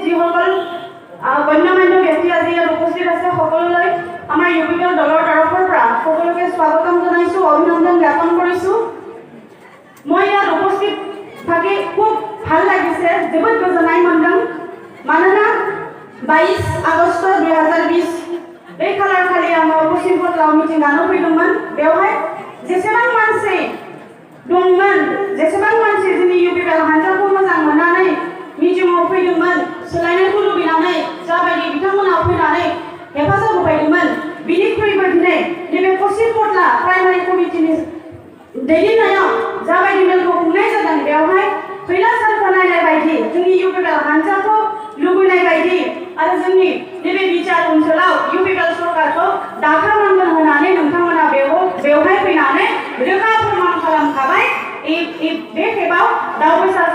যিসকল গণ্যমান্য ব্যক্তি আজি ইয়াত উপস্থিত আছে সকলোলৈ আমাৰ ইউপিপিএল দলৰ তৰফৰ পৰা সকলোকে স্বাগতম জনাইছোঁ, অভিনন্দন জ্ঞাপন কৰিছোঁ। মই ইয়াত উপস্থিত থাকি খুব ভাল লাগিছে, जोबोद गोजोननाय मोनदों। मानोना 22 आगस्ट 2020 बे खालार खालि आङो पश्चिम कटलाव मिथिंगानो फैदोंमोन। बेवहाय जेसेबां मानसि दंमोन, जेसेबां मानसि जोंनि इउपिपिएल हान्जाखौ मोजां मोननानै मिटिंआव फैदोंमोन, सोलायनायखौ लुबैनानै जाबायदि बिथांमोना फैनानै हेफाजाब होफैदोंमोन, बिनिख्रुइबो दिनै नैबे पश्चिम कटला प्राइमारि कमिटिनि दैदेननायाव जाबायदि मेलखौ खुंनाय जादों, बेवहाय फैला सानखौ नायनाय बायदि जोंनि इउपिपिएल हान्जाखौ लुबैनाय बायदि आरो जोंनि नैबे बिटिआर ओनसोलाव इउपिपिएल सरकारखौ दाखानांगोन होननानै नोंथांमोना बेवहाय फैनानै रोखा फोरमान खालामखाबाय। बे खेबाव दावबायसार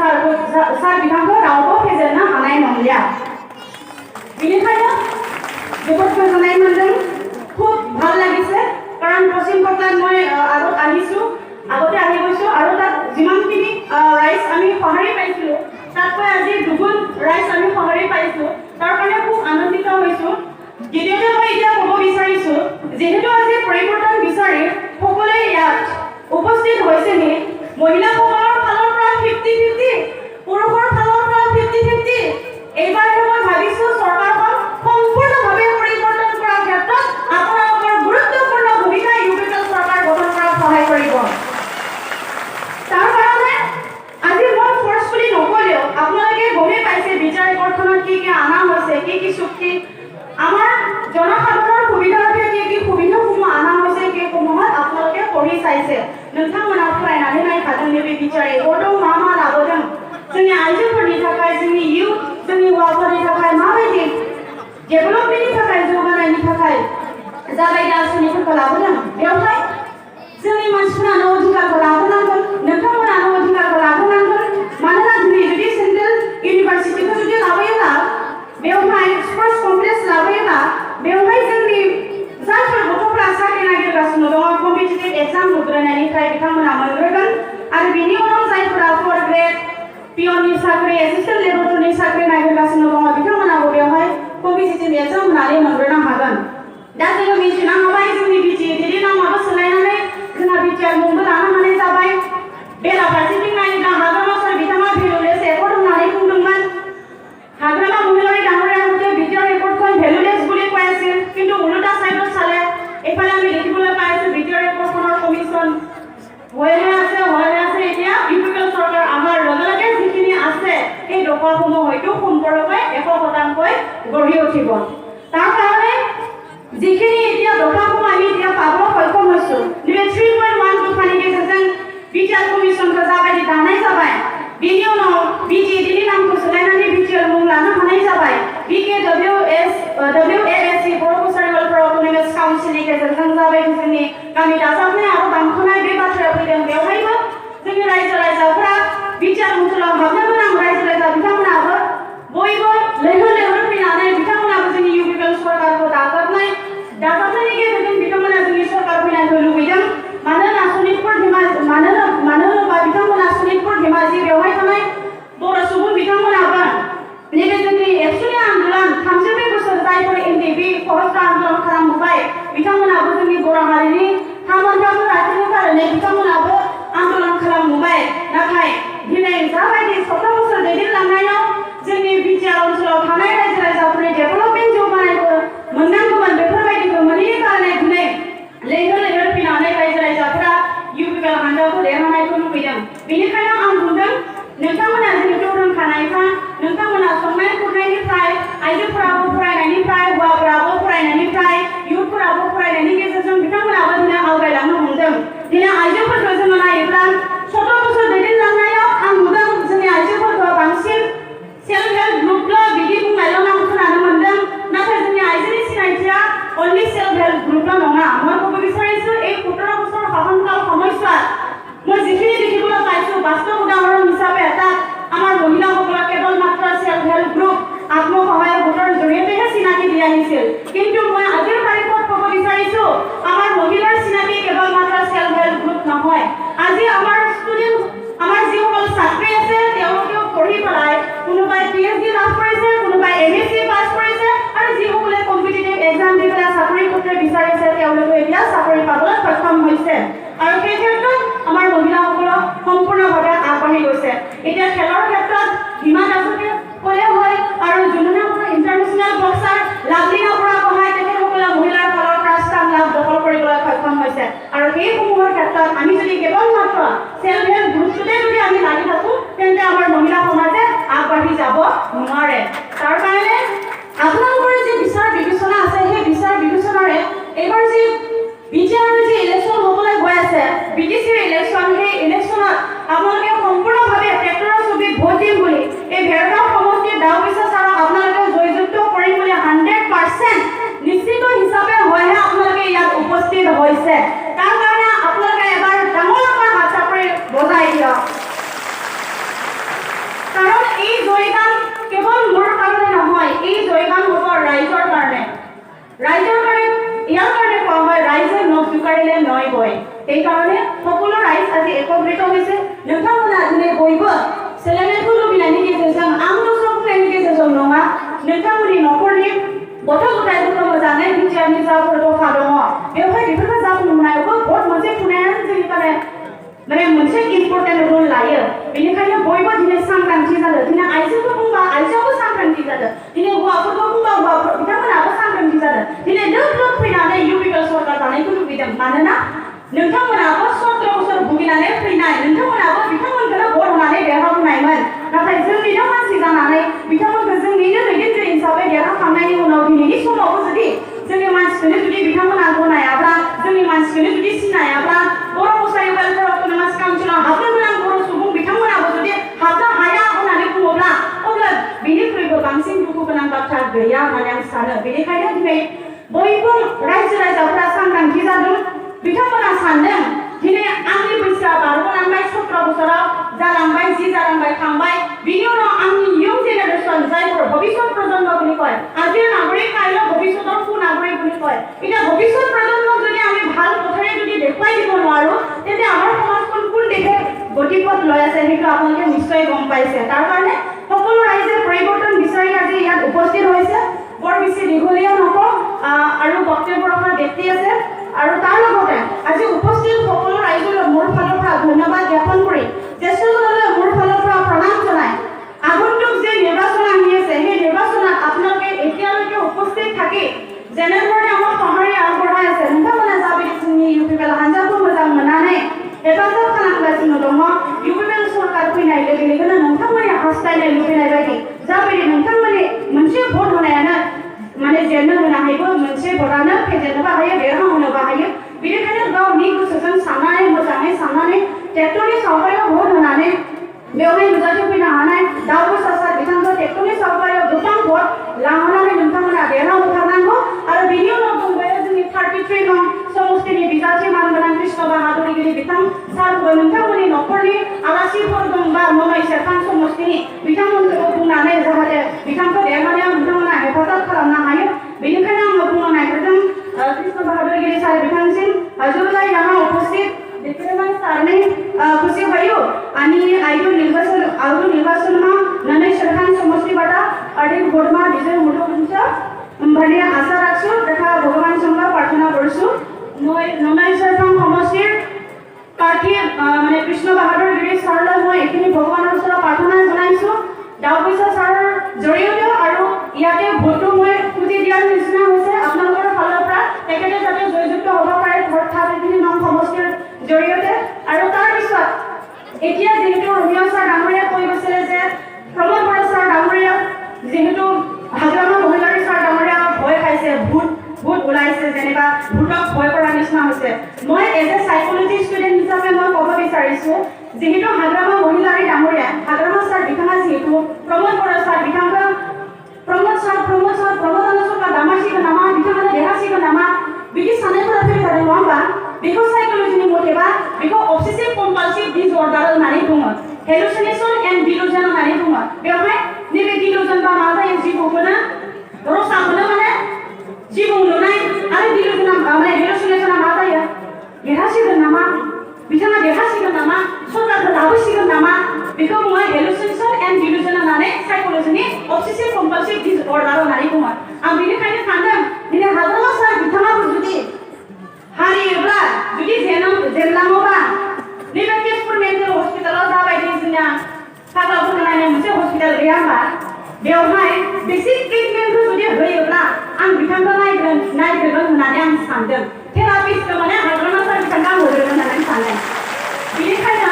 सार बिथांखौ रावबो फेजेननो हानाय नंलिया। बेनिखायनो जोबोद गोजोननाय मोनदों, খুব ভাল লাগিছে। কাৰণ পশ্চিম কটলাত মই আগত আহিছোঁ, আগতে আহি গৈছোঁ আৰু তাত যিমানখিনি ৰাইজ আমি সঁহাৰি পাইছিলোঁ তাতকৈ আজি দুগুণ ৰাইজ আমি সঁহাৰি পাইছোঁ। তাৰ কাৰণে খুব আনন্দিত হৈছোঁ। দ্বিতীয়তে মই এতিয়া ক'ব বিচাৰিছোঁ, যিহেতু আজি পৰিৱৰ্তন বিচাৰি সকলোৱে ইয়াত উপস্থিত হৈছেহি, মহিলাসকলৰ ফালৰ পৰা 50-50, পুৰুষৰ ফালৰ পৰা 50-50। এইবাৰহে মই ভাবিছোঁ চৰকাৰখন সম্পূৰ্ণভাৱে পৰিৱৰ্তন কৰাৰ ক্ষেত্ৰত আপোনালোকৰ গুৰুত্বপূৰ্ণ ভূমিকা ইউপিপিএল চৰকাৰ গঠন কৰাত সহায় কৰিব। তাৰ কাৰণে আজি মই ফৰ্চফুলি নকলেও আপোনালোকে গমেই পাইছে বিচাৰ ৰিপৰ্টখনত কি কি অনা হৈছে, কি চুক্তি আমাৰ জনসাধাৰণৰ সুবিধাৰ্থে কি সুবিধাসমূহ অনা হৈছে, সেইসমূহত আপোনালোকে পঢ়ি চাইছে। नोंथांमोना फरायनानै नायखादों नैबे बिटिआर रिपर्टआव मा मा लाबोदों, जोंनि आइजोफोरनि थाखाय, जोंनि इयुथ, जोंनि हौवाफोरनि थाखाय माबायदि डेभेलपमेन्टनि थाखाय, जौगानायनि थाखाय जाबायदि आसनिफोरखौ लाबोदों। बेवहाय जोंनि मानसिफोरानो अधिकारखौ लाबोनांगोन, नोंथांमोनानो अधिकारखौ लाबोनांगोन। मानोना दिनै जुदि सेन्ट्रेल इउनिभार्सिटिखौ जुदि लाबोयोब्ला, बेवहाय स्पर्ट्स कमप्लेक्स लाबोयोब्ला, बेवहाय जोंनि जायफोर गथ'फोरा साख्रि नागिरगासिनो दङ, कम्पिटिटिभ एग्जाम होग्रोनायनिफ्राय बिथांमोना मोनग्रोगोन आरो बेनि उनाव जायफोरा 4 ग्रेड पिअननि साख्रि, एसिस्टेन्ट लेबरेटरिनि साख्रि नागिरगासिनो दङ, बिथांमोनाबो बेवहाय कम्पिटिटिभ एग्जाम होनानै मोनग्रोनो हागोन। दा जोङो मिथिनो हाबाय जोंनि बिटिआरनि नामाबो सोलायनानै जोंहा बिटिआर मुंबो लानो हानाय जाबाय। बेराफारसेथिं नायोब्ला हाग्रामा सार बिथाङा भेलुलेस एकर्ड होननानै बुंदोंमोन। हाग्रामा महिलारी ডাঙৰীয়াৰ মতে বিটিআৰ ৰিপৰ্টখন ভেলুলেছ বুলি কৈ আছিল, কিন্তু উল্টা সাইডত চালে এফালে আমি দেখিবলৈ পাইছোঁ বিটিআৰ ৰিপৰ্টখনৰ কমিশ্যন হৈ আছে। এতিয়া ইউপিপিএল চৰকাৰ আমাৰ লগে লগে যিখিনি আছে সেই দফাসমূহ হয়তো সম্পূৰ্ণকৈ 100% গঢ়ি উঠিব। তাৰ কাৰণে যিখিনি এতিয়া দফাসমূহ আমি এতিয়া পাবলৈ সক্ষম হৈছোঁ, नैबे 3.1 दफानि गेजेरजों बिटिआर कमिसनखौ जाबायदि दानाय जाबाय, बेनि उनाव बिटिआरनि नामखौ सोलायनानै बिटिआर मुं लानो हानाय जाबाय। WASC बर' कसारि वेलफेयार अट'नमास काउन्सिलनि गेजेरजों जाबायदि जोंनि गामि दाजाबनाय आरो बांहोनाय बे बाथ्राया फैदों, बेवहायबो जोंनि रायजो राजाफोरा बिटिआर ओनसोलाव हाबनो गोनां रायजो राजा बिथांमोनाबो बयबो लैहोर फैनानै बिथांमोनाबो जोंनि इउपिपिएल सरकारखौ दाजाबनायनि गेजेरजों बिथांमोना जोंनि सरकार फैनायखौ लुबैदों। मानोना सनितपुर धेमाजि बेवहाय थानाय बर' सुबुं बिथांमोनाबो नैबे जोंनि एबसुनि आन्दोलन 32 बोसोर जायफोर एनडिबि खरस्रा आन्दोलन खालामबोबाय, बिथांमोनाबो जोंनि बर' हारिनि थामोनथामो रायजोनि थारैनो बिथांमोनाबो आन्दोलन खालामबोबाय। नाथाय दिनै जाबायदि 17 बोसोर दैदेनलांनायाव जोंनि बिटिआर ओनसोलाव थानाय रायजो राजाफोरनि डेभेलपमेन्ट जौगानायखौ मोननांगौमोन, बेफोरबायदिखौ मोनैनि कारणे दिनै लैहोर फैनानै रायजो राजाफोरा इउपिपिएल हान्जाखौ देरहानायखौ लुबैदों। बेनिखायनो आं बुंदों, नोंथांमोना जिहेतु रोंखानायखा, नोंथांमोना संनाय खुरनायनिफ्राय, आइजोफोराबो फरायनायनिफ्राय, हौवाफोराबो फरायनायनिफ्राय, इयुथफोराबो फरायनायनि गेजेरजों बिथांमोनाबो दिनै आवगायलांनो हमदों। दिनै आइजोफोरखौ जोङो नायोब्ला 17 बोसोर दैदेनलांनायाव आं नुदों जोंनि आइजोफोरखौ बांसिन सेल्फ हेल्प ग्रुपल' बिदि बुंनायल' नाम खोनानो मोनदों। नाथाय जोंनि आइजोनि सिनायथिया অনলি সেল্ফ হেল্প গ্ৰুপৰ নহয়। মই ক'ব বিচাৰিছোঁ এই 17 বছৰ শাসনকাল সময়ছোৱাত মই যিখিনি দেখিবলৈ পাইছোঁ, বাস্তৱ উদাহৰণ হিচাপে এটা আমাৰ মহিলাসকলক কেৱল মাত্ৰ সেল্ফ হেল্প গ্ৰুপ, আত্মসহায়ক গোটৰ জৰিয়তেহে চিনাকি দিয়া আহিছিল। কিন্তু মই আজিৰ তাৰিখত ক'ব বিচাৰিছোঁ আমাৰ মহিলাৰ চিনাকি কেৱল মাত্ৰ সেল্ফ হেল্প গ্ৰুপ নহয়। আজি আমাৰ যিসকল ছাত্ৰী আছে তেওঁলোকেও পঢ়ি পেলাই কোনোবাই PhD লাভ কৰিছে, কোনোবাই MSc পাছ কৰিছে আৰু যিসকলে কম্পিটিটিভ এক্সাম দি পেলাই চাকৰি ক্ষেত্ৰত বিচাৰিছে তেওঁলোকে এতিয়া চাকৰি পাবলৈ সক্ষম হৈছে আৰু সেই ক্ষেত্ৰত আমাৰ মহিলাসকলক সম্পূৰ্ণভাৱে আগবাঢ়ি গৈছে এতিয়া খেলৰ ক্ষেত্ৰত হিমা দাসকে ক'লে হয় আৰু জুনুনা বৰা ইণ্টাৰনেশ্যনেল বক্সাৰ লাভলিনা বৰা কহাই তেখেতসকলে মহিলাৰ ফালৰ পৰা স্থান লাভ দখল কৰিবলৈ সক্ষম হৈছে আৰু সেইসমূহৰ ক্ষেত্ৰত আমি যদি কেৱল মাত্ৰ চেল্ফ হেল্প গ্ৰুপটোতে যদি আমি লাগি থাকোঁ তেন্তে আমাৰ মহিলা সমাজে আগবাঢ়ি যাব নোৱাৰে তাৰ কাৰণে আপোনালোকৰ যি বিচাৰ বিবেচনা আছে সেই বিচাৰ বিবেচনাৰে এইবাৰ যি বিটিআৰৰ যি ইলেকশ্যন হ'বলৈ গৈ আছে BTCৰ ইলেকশ্যন সেই ইলেকশ্যনত আপোনালোকে সম্পূৰ্ণভাৱে ট্ৰেক্টৰৰ ছবিত ভোট দিম বুলি এই ভেৰগাঁও সমষ্টিৰ ডাউবিছা ছাৰক আপোনালোকে জয়যুক্ত কৰিম বুলি 100% নিশ্চিত হিচাপে হয়হে আপোনালোকে ইয়াত উপস্থিত হৈছে তাৰ কাৰণে আপোনালোকে এবাৰ ডাঙৰ হাত চাপৰি বজাই দিয়ক কাৰণ এই জয়গান কেৱল মোৰ কাৰণে নহয় এই জয়গান হ'ব ৰাইজৰ কাৰণে ইয়াৰ কাৰণে কোৱা হয় ৰাইজে নখ জোকাৰিলে নৈ বয় সেইকাৰণে সকলো ৰাইজ আজি একত্ৰিত হৈছে नोंथांमोना दिनै बयबो सोलायनायखौ लुबैनायनि गेजेरजों आं दस्राफोरनि गेजेरजों नङा नोंथांमोननि न'खरनि गथ' गथायफोरखौ मोजाङै बिटिआरनि जाफोर दफा दङ बेवहाय बेफोरखौ जाफुंहोनायावबो भट मोनसे थुनायानो जोंनि थाखाय माने मोनसे इम्पर्टेन्ट रोल लायो बेनिखायनो बयबो दिनै सांग्रांथि जादों दिनै आइजोखौ बुंबा आइजोआबो सांग्रांथि जादों दिनै हौवाफोरखौ बुंबा हौवाफोर बिथांमोनाबो सांग्रांथि जादों दिनै लोब लोब फैनानै इउपिपिएल सरकार जानायखौ लुबैदों मानोना नोंथांमोनाबो 17 बोसोर भुगिनानै फैनाय नोंथांमोनाबो बिथांमोनखौनो भट होनानै देरहाबोनायमोन नाथाय जोंनिनो मानसि जानानै बिथांमोनखौ जोंनिनो दैदेनगिरि हिसाबै देरहाखांनायनि उनाव दिनैनि समावबो जुदि जोंनि मानसिखौनो जुदि बिथांमोना गनायाब्ला जोंनि मानसिखौनो जुदि सिनायाब्ला बर' कसारि वेलफेयार अट'नमास काउन्सिलाव हाबनो गोनां बर' सुबुं बिथांमोनाबो जुदि हाबनो हाया होननानै बुङोब्ला अब्ला बेनिख्रुइबो बांसिन दुखु गोनां बाथ्रा गैया होननानै आं सानो बेनिखायनो दिनै बयबो रायजो राजाफोरा सांग्रांथि जादों बिथांमोना सानदों दिनै आंनि बैसोआ बारग'लांबाय 17 बोसोराव जालांबाय जि जालांबाय थांबाय बिनि उनाव आंनि इयुन जेनेरेशन जायफोर भबिष्यत प्रजन्म বুলি কয় আজিৰ নাগৰিক কাইলৈ ভৱিষ্যতৰ সুনাগৰিক বুলি কয় এতিয়া ভৱিষ্যত প্ৰজন্মক যদি আমি ভাল পথৰে যদি দেখুৱাই দিব নোৱাৰো তেন্তে আমাৰ সমাজখন কোন দিশে গতিপথ লৈ আছে সেইটো আপোনালোকে নিশ্চয় গম পাইছে তাৰ কাৰণে সকলো ৰাইজে পৰিৱৰ্তন বিচাৰি আজি ইয়াত উপস্থিত হৈছে বৰ বেছি দীঘলীয়া নকওঁ আৰু বক্তব্য ৰখাৰ ব্যক্তি আছে আৰু তাৰ লগতে আজি উপস্থিত সকলো ৰাইজলৈ মোৰ ফালৰ পৰা ধন্যবাদ জ্ঞাপন কৰি জ্যেষ্ঠজনলৈ মোৰ ফালৰ পৰা প্ৰণাম জনাই আগন্তুক যে নিৰ্বাচন আহি আছে সেই নিৰ্বাচনত আপোনালোকে এতিয়ালৈকে উপস্থিত থাকি যেনেদৰে আমাক সঁহাৰি আগবঢ়াই আছে नोंथांमोना जाबायदि जोंनि इउपिपिएल हान्जाखौ मोजां मोननानै हेफाजाब खालामगासिनो दङ इउपिपिएल सरकार फैनाय लोगो लोगोनो नोंथांमोननि हास्थायनाय लुबैनाय बायदि जाबायदि नोंथांमोननि मोनसे भट होनायानो माने जेननो होनो हायो मोनसे भटआनो फेजेननोबो हायो देरहाहोनोबो हायो बेनिखायनो गावनि गोसोजों साननानै मोजाङै साननानै ट्रेक्टरनि सावगारियाव भट होनानै बेवहाय नुजाथिफैनो हानाय दाउबसा सार बिथांखौ ट्रेक्टरनि सावगारियाव गोबां भट लाहोनानै नोंथांमोना देरहाहोथारनांगौ आरो बेनि उनाव दंबायो जोंनि 33 नं समस्तिनि बिजाथि मानगोनां कृष्ण बाहादुरगिरि बिथां सारखौ नोंथांमोननि न'खरनि आलासिफोर दंबा मनै सेरफां समस्तिनि बिथांमोनखौ बुंनानै जाहाथे बिथांखौ देरहानायाव नोंथांमोना हेफाजाब खालामनो हायो बेनिखायनो आङो बुंनो नागिरदों कृष्ण बाहादुरगिरि सार बिथांसिम हजुरलाई यहाँ उपस्थित देखेरमान सारने खुसी भयो अनि आइडो निर्वाचनमा ननै सेरफां समष्टिबाट अधिक भोटमा विजय हुनुहुन्छ भन्ने आशा राख्छु तथा भगवानसँग प्रार्थना गर्छु মই ननै सेरफां समष्टिर प्रार्थी माने कृष्ण बाहादुरगिरि सारলৈ মই এইখিনি ভগৱানৰ ওচৰত প্ৰাৰ্থনা জনাইছো ডাউবিছা ছাৰৰ জৰিয়তে আৰু ইয়াতে ভোটটো মই খুজি দিয়াৰ নিচিনা হৈছে আপোনালোকৰ ফালৰ পৰা তেখেতে যাতে জয়যুক্ত হ'ব পাৰে ভোট 33 নং সমষ্টিৰ জৰিয়তে আৰু তাৰ পিছত এতিয়া যেহেতু ৰমিয়া ছাৰ ডাঙৰীয়া কৈ গৈছিলে যে প্ৰমোদ বৰা ছাৰ ডাঙৰীয়া যেহেতু হাগ্ৰামা মহিলাৰী ছাৰ ডাঙৰীয়া ভয় খাইছে ভোট ওলাইছে যেনিবা ভোটক ভয় কৰাৰ নিচিনা হৈছে মই এজ এ সাইকোলজি ষ্টুডেণ্ট হিচাপে মই ক'ব বিচাৰিছো যেহেতু হাগ্ৰামা মহিলাৰী ডাঙৰীয়া হাগ্ৰামা ছাৰ বিথাঙা যেহেতু প্ৰমোদ বৰা ছাৰ বিথাङा प्रमोद अनुसका दामासिखौ नामा बिथाङानो देरहासिगोन नामा बिदि साननायफोरा फैथारो नङा होमबा बेखौ साइकोलजिनि मथेबा बेखौ अबसेसिभ कम्पालसिभ डिसअर्डार होननानै बुङो हेलुसिनेशन एन्ड डिलुजन होननानै बुङो बेवहाय नैबे डिलुजन बा मा जायो जिबौखौनो रसाखौनो माने जिबौ नुनाय आरो डिलुजना माने हेलुसिनेशना मा जायो देरहासिगोन नामा बिथाङा देरहासिगोन नामा सरकारखौ लाबोसिगोन नामा बेखौ बुङो हेलुसिनेशन एन्ड डिलुजन होननानै साइकोलजिनि अबसेसिभ कम्पालसिभ डिसअर्डाराव नानै दङ आं बेनिखायनो सानदों दिनै हाग्रामा सार बिथाङाबो जुदि हारियोब्ला जुदि जेनलाङोबा नैबे तेजपुर मेन्टेल हस्पिटालाव जाबायदि जोंना फाग्लाफोरखौ नायनाय मोनसे हस्पिटाल गैया होनबा बेवहाय बेसिक ट्रिटमेन्टखौ जुदि होयोब्ला आं बिथांखौ नायग्रोगोन होननानै आं सानदों थेरापिस्टखौ माने हाग्रामा सार बिथाङा होग्रोगोन होननानै सानदों बेनिखायनो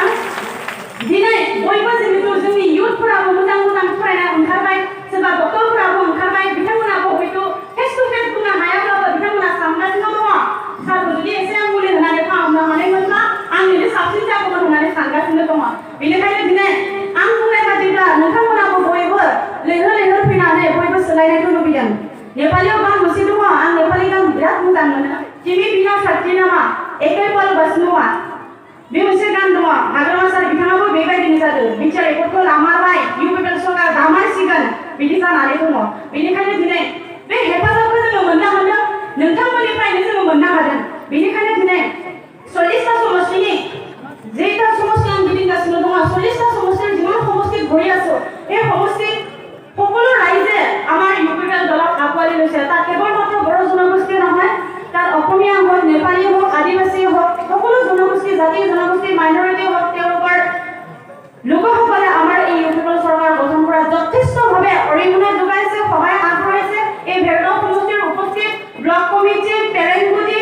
दिनै बयबो जिहेतु जोंनि इयुथफोराबो मोजां फरायना ओंखारबाय सोरबा डक्टरफोराबो ओंखारबाय बिथांमोनाबो हयथ' फेस टु फेस बुंनो हायाब्लाबो बिथांमोना सानगासिनो दङ सारखौ जुदि एसे आं मुलि होनानै फाहामनो हानायमोनब्ला आंनिनो साबसिन जागौमोन होननानै सानगासिनो दङ बेनिखायनो दिनै आं बुंनाय बादिब्ला नोंथांमोनाबो बयबो लैहोर फैनानै बयबो सोलायनायखौ लुबैदों नेपालियाव गान मोनसे दङ आं नेपालि गान बिराद मोजां मोनो तिमी बिना साथी नामा एकै पल बस नङा बे मोनसे गान दङ हाग्रामा सार बिथाङाबो बेबायदिनो जादों बिचार रेकर्डखौ लामारबाय इउपिपिएल सरकार दामारसिगोन बिदि जानानै दङ बेनिखायनो दिनै बे हेफाजाबखौ जोङो मोननो हादों नोंथांमोननिफ्रायनो जोङो मोननो हादों बेनिखायनो दिनै 40টা সমষ্টিनि যেটা সমষ্টি आं गिदिंगासिनो दङ 40টা সমষ্টিৰ যিমান সমষ্টি ঘূৰি আছো এই সমষ্টি সকলো ৰাইজে আমাৰ ইউপিপিএল দলক আঁকোৱালি লৈছে তাত কেৱল মাত্ৰ বড়ো জনগোষ্ঠী নহয় তাত অসমীয়া হওক নেপালী হওক আদিবাসী হওক সকলো জনগোষ্ঠী জাতি জনগোষ্ঠী মাইনৰিটি হওক তেওঁলোকৰ লোকসকলে আমাৰ এই ইউপিপিএল চৰকাৰ গঠন কৰাত যথেষ্টভাৱে অৰিহণা যোগাইছে সহায় আগবঢ়াইছে এই ভেৰগাঁও সমষ্টিৰ উপস্থিত ব্লক কমিটি পেৰেণ্টগুটি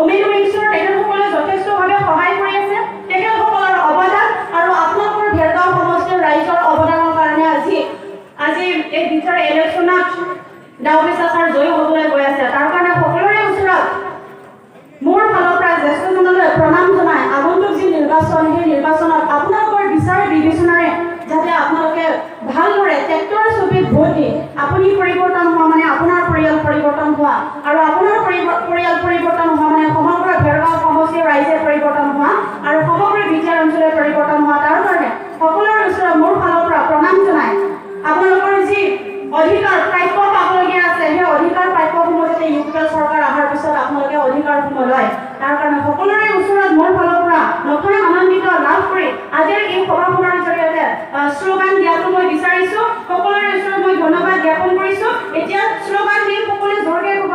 অমিনো ইংছৰ তেখেতসকলে যথেষ্টভাৱে সহায় কৰি আছে তেখেতসকলৰ অৱদান আৰু আপোনালোকৰ ভেৰগাঁও সমষ্টিৰ ৰাইজৰ অৱদানৰ কাৰণে আজি এই বিচাৰ ইলেকশ্যনত ডাউবেছা ছাৰ জয়ী হ'বলৈ গৈ আছে তাৰ কাৰণে সকলোৰে ওচৰত মোৰ ফালৰ পৰা জ্যেষ্ঠজনলৈ প্ৰণাম জনাই আগন্তুক যি নিৰ্বাচন সেই নিৰ্বাচনত আপোনালোকৰ বিচাৰ বিবেচনাৰে যাতে আপোনালোকে ভালদৰে ট্ৰেক্টৰ ছবিত ভোট দি আপুনি পৰিৱৰ্তন হোৱা মানে আপোনাৰ পৰিয়াল পৰিৱৰ্তন হোৱা আৰু আপোনাৰ পৰিয়াল পৰিৱৰ্তন হোৱা মানে সমগ্ৰ ভেৰগাঁও সমষ্টিৰ ৰাইজে পৰিৱৰ্তন হোৱা আৰু সমগ্ৰ বিচাৰ অঞ্চলে পৰিৱৰ্তন হোৱা তাৰ কাৰণে সকলোৰে ওচৰত মোৰ ফালৰ পৰা প্ৰণাম জনাই আপোনালোকৰ যি অধিকাৰ প্ৰাপ্য পাবলগীয়া আছে সেই অধিকাৰ প্ৰাপ্যসমূহ যাতে ইউপিপিএল চৰকাৰ অহাৰ পিছত আপোনালোকে অধিকাৰসমূহ লয় তাৰ কাৰণে সকলোৰে ওচৰত মোৰ ফালৰ পৰা নথৈ আনন্দিত লাভ কৰি আজিৰ এই সভাখনৰ জৰিয়তে শ্লোগান দিয়াটো মই বিচাৰিছো সকলোৰে ওচৰত মই ধন্যবাদ জ্ঞাপন কৰিছো এতিয়া শ্লোগান দি সকলোৱে জোৰকে ক'ব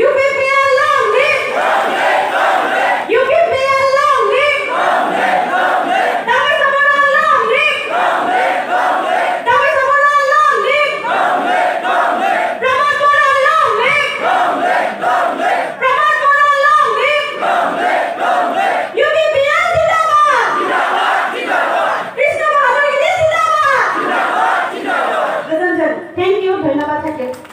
UPPL long live UPPL long live Thank you.